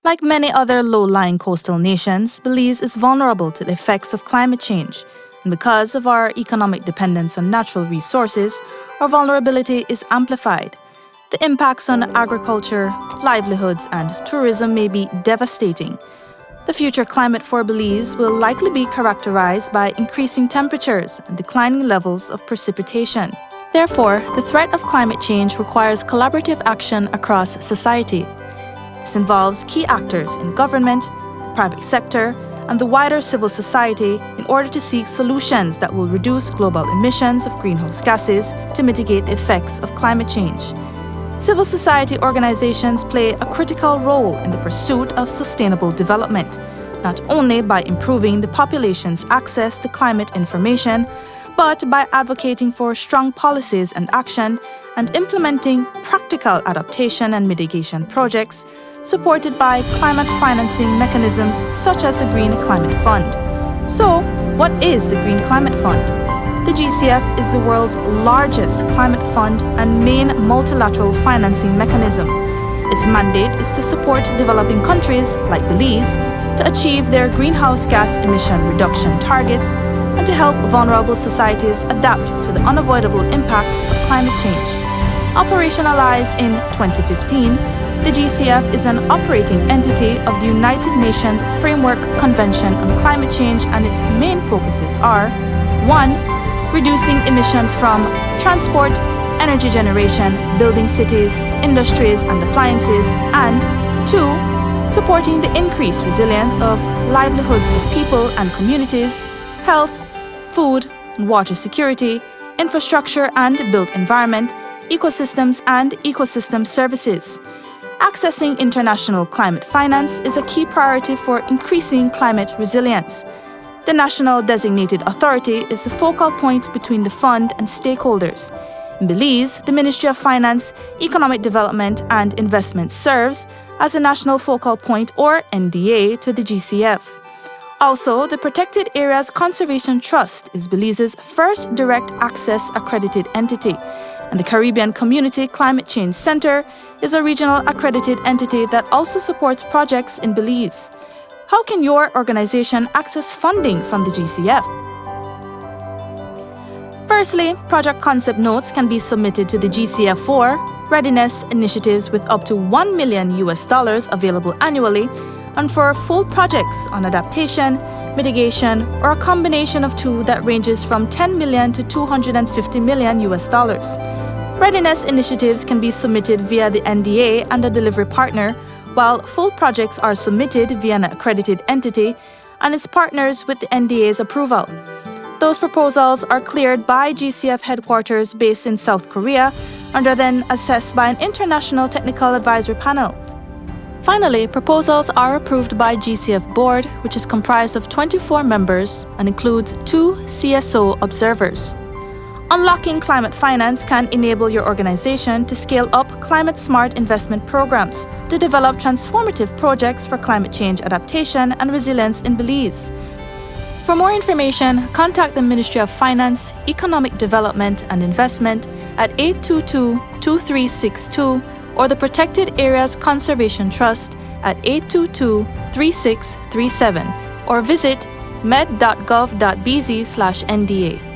Like many other low-lying coastal nations, Belize is vulnerable to the effects of climate change, and because of our economic dependence on natural resources, our vulnerability is amplified. The impacts on agriculture, livelihoods, and tourism may be devastating. The future climate for Belize will likely be characterized by increasing temperatures and declining levels of precipitation. Therefore, the threat of climate change requires collaborative action across society. This involves key actors in government, the private sector, and the wider civil society in order to seek solutions that will reduce global emissions of greenhouse gases to mitigate the effects of climate change. Civil society organizations play a critical role in the pursuit of sustainable development, not only by improving the population's access to climate information, but by advocating for strong policies and action and implementing practical adaptation and mitigation projects supported by climate financing mechanisms such as the Green Climate Fund. So, what is the Green Climate Fund? The GCF is the world's largest climate fund and main multilateral financing mechanism. Its mandate is to support developing countries like Belize to achieve their greenhouse gas emission reduction targets and to help vulnerable societies adapt to the unavoidable impacts of climate change. Operationalized in 2015, the GCF is an operating entity of the United Nations Framework Convention on Climate Change, and its main focuses are 1. Reducing emission from transport, energy generation, building cities, industries and appliances, and 2. Supporting the increased resilience of livelihoods of people and communities, health, food and water security, infrastructure and built environment, ecosystems and ecosystem services. Accessing international climate finance is a key priority for increasing climate resilience. The National Designated Authority is the focal point between the fund and stakeholders. In Belize, the Ministry of Finance, Economic Development and Investment serves as a national focal point, or NDA, to the GCF. Also, the Protected Areas Conservation Trust is Belize's first direct access accredited entity, and the Caribbean Community Climate Change Center is a regional accredited entity that also supports projects in Belize. How can your organization access funding from the GCF? Firstly, project concept notes can be submitted to the GCF for readiness initiatives with up to $1 million available annually, and for full projects on adaptation, mitigation, or a combination of two that ranges from $10 million to $250 million. Readiness initiatives can be submitted via the NDA and a delivery partner, while full projects are submitted via an accredited entity and its partners with the NDA's approval. Those proposals are cleared by GCF headquarters based in South Korea and are then assessed by an international technical advisory panel. Finally, proposals are approved by GCF Board, which is comprised of 24 members and includes 2 CSO observers. Unlocking climate finance can enable your organization to scale up climate-smart investment programs to develop transformative projects for climate change adaptation and resilience in Belize. For more information, contact the Ministry of Finance, Economic Development and Investment at 822-2362 or the Protected Areas Conservation Trust at 822-3637 or visit med.gov.bz/NDA.